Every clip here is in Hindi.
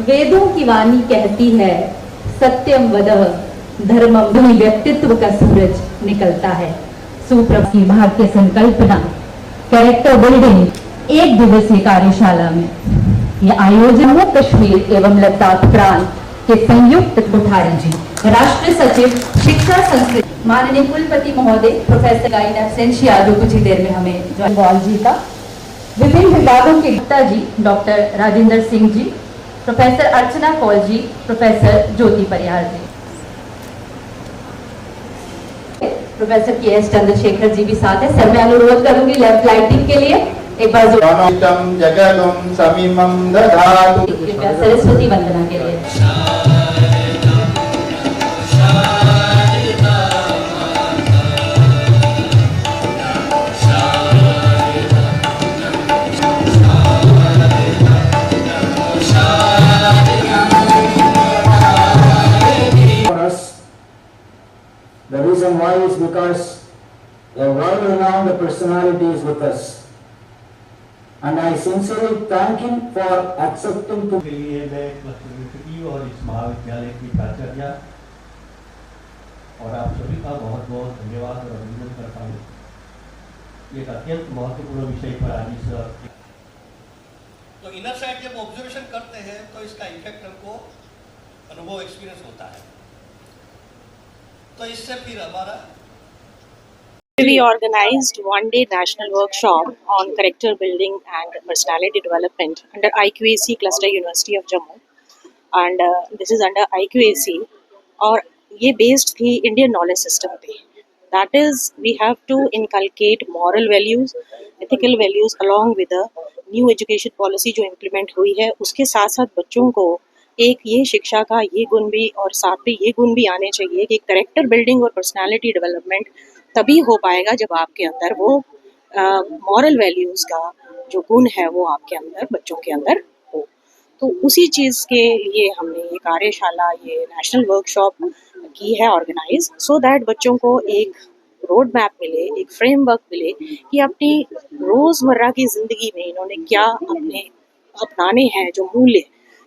वेदों की वाणी कहती है, सत्यम वदः धर्मम, वही व्यक्तित्व का सूरज निकलता है। सुप्रभात भारतीय संकल्पना कैरेक्टर बिल्डिंग एक दिवसीय कार्यशाला में यह आयोजन जम्मू कश्मीर एवं लद्दाख प्रांत के संयुक्त कोठारी जी, राष्ट्रीय सचिव शिक्षा संस्कृति, माननीय कुलपति महोदय प्रोफेसर गाइन एब्सेंशिया जो कुछ ही देर में हमें जॉइन जी का, विभिन्न विभागों के गुप्ता जी, डॉक्टर राजेंद्र सिंह जी, प्रोफेसर अर्चना कौल जी, प्रोफेसर ज्योति परिहार जी, प्रोफेसर के एस चंद्रशेखर जी भी साथ है। सर मैं अनुरोध करूंगी लेफ्ट लाइटिंग के लिए एक बार जगदम समीमम दधातु, कृपया सरस्वती वंदना के लिए। The reason why is because a world-renowned personality is with us, and I sincerely thank him for accepting to. के लिए मैं क्लस्टर यूनिवर्सिटी और इस महाविद्यालय की प्राचार्य और आप सभी का बहुत बहुत धन्यवाद और अभिनंदन करता हूँ। एक अत्यंत महत्वपूर्ण विषय पर आज इस तो इनर साइड जब ऑब्जर्वेशन करते हैं तो इसका इफेक्ट हमको अनुभव एक्सपीरियंस होता है। तो इससे फिर हमारा We organized one-day national workshop on character building and personality development under IQAC Cluster University of Jammu, and this is under IQAC और ये based थी Indian knowledge system पे। That is, we have to inculcate moral values, ethical values along with the new education policy जो implement हुई है, उसके साथ साथ बच्चों को एक ये शिक्षा का ये गुण भी और साथ में ये गुण भी आने चाहिए कि करेक्टर बिल्डिंग और पर्सनालिटी डेवलपमेंट तभी हो पाएगा जब आपके अंदर वो मॉरल वैल्यूज़ का जो गुण है वो आपके अंदर बच्चों के अंदर हो। तो उसी चीज़ के लिए हमने ये कार्यशाला, ये नेशनल वर्कशॉप की है ऑर्गेनाइज, सो दैट बच्चों को एक रोड मैप मिले, एक फ्रेमवर्क मिले कि अपनी रोज़मर्रा की ज़िंदगी में इन्होंने क्या अपने अपनाने हैं जो मूल्य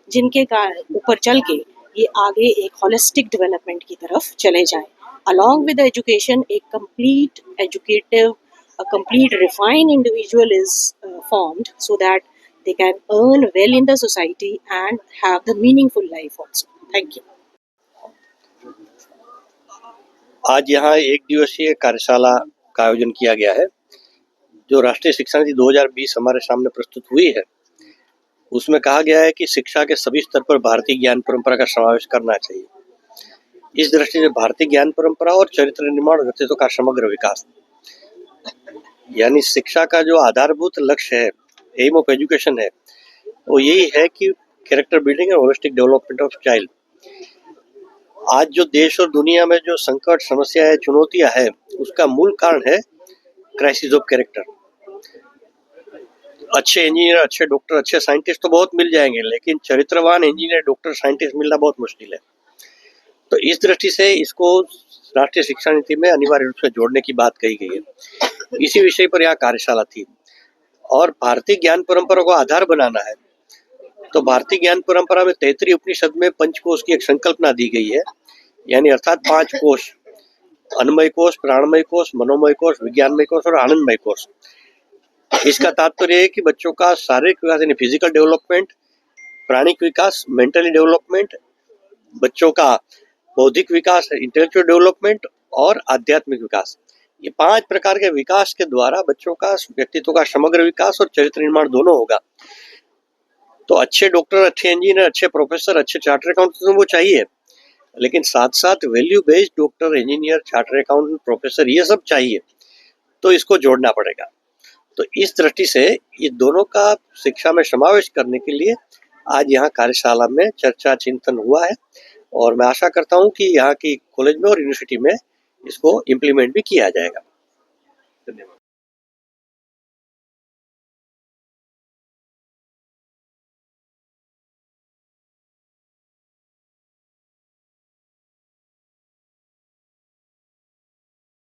जिनके का ऊपर चल के ये आगे एक होलिस्टिक डेवलपमेंट की तरफ चले जाएं। Along with the education, a complete educative, a complete refined individual is formed so that they can earn well in the society and have the meaningful life also. Thank you. आज यहाँ एक दिवसीय कार्यशाला का आयोजन किया गया है जो राष्ट्रीय शिक्षा नीति 2020 हमारे सामने प्रस्तुत हुई है। उसमें कहा गया है कि शिक्षा के सभी स्तर पर भारतीय ज्ञान परंपरा का समावेश करना चाहिए। इस दृष्टि से भारतीय ज्ञान परंपरा और चरित्र निर्माण व्यक्तित्व का समग्र विकास, यानी शिक्षा का जो आधारभूत लक्ष्य है, एम ऑफ एजुकेशन है, वो यही है कि कैरेक्टर बिल्डिंग और होलिस्टिक डेवलपमेंट ऑफ चाइल्ड। आज जो देश और दुनिया में जो संकट, समस्या है, चुनौतियां है, उसका मूल कारण है क्राइसिस ऑफ कैरेक्टर। अच्छे इंजीनियर, अच्छे डॉक्टर, अच्छे साइंटिस्ट तो बहुत मिल जाएंगे, लेकिन चरित्रवान इंजीनियर, डॉक्टर, साइंटिस्ट मिलना बहुत मुश्किल है। तो इस दृष्टि से इसको राष्ट्रीय शिक्षा नीति में अनिवार्य रूप से जोड़ने की बात कही गई है। इसी विषय पर यहाँ कार्यशाला थी और भारतीय ज्ञान परंपरा को आधार बनाना है। तो भारतीय ज्ञान परंपरा में 33 उपनिषद में पंचकोश की एक संकल्पना दी गई है, यानी अर्थात 5 कोश, अन्नमय कोश, प्राणमय कोश, मनोमय कोश, विज्ञानमय कोश और आनंदमय कोश। इसका तात्पर्य है कि बच्चों का शारीरिक विकास यानी फिजिकल डेवलपमेंट, प्राणिक विकास, मेंटली डेवलपमेंट, बच्चों का बौद्धिक विकास, इंटेलेक्चुअल डेवलपमेंट और आध्यात्मिक विकास, ये 5 प्रकार के विकास के द्वारा बच्चों का व्यक्तित्व का समग्र विकास और चरित्र निर्माण दोनों होगा। तो अच्छे डॉक्टर, अच्छे इंजीनियर, अच्छे प्रोफेसर, अच्छे चार्टर अकाउंटेंट वो चाहिए, लेकिन साथ साथ value based doctor, engineer, charter accountant, professor ये सब चाहिए। तो इसको जोड़ना पड़ेगा। तो इस दृष्टि से ये दोनों का शिक्षा में समावेश करने के लिए आज यहाँ कार्यशाला में चर्चा चिंतन हुआ है और मैं आशा करता हूँ कि यहाँ की कॉलेज में और यूनिवर्सिटी में इसको इम्प्लीमेंट भी किया जाएगा।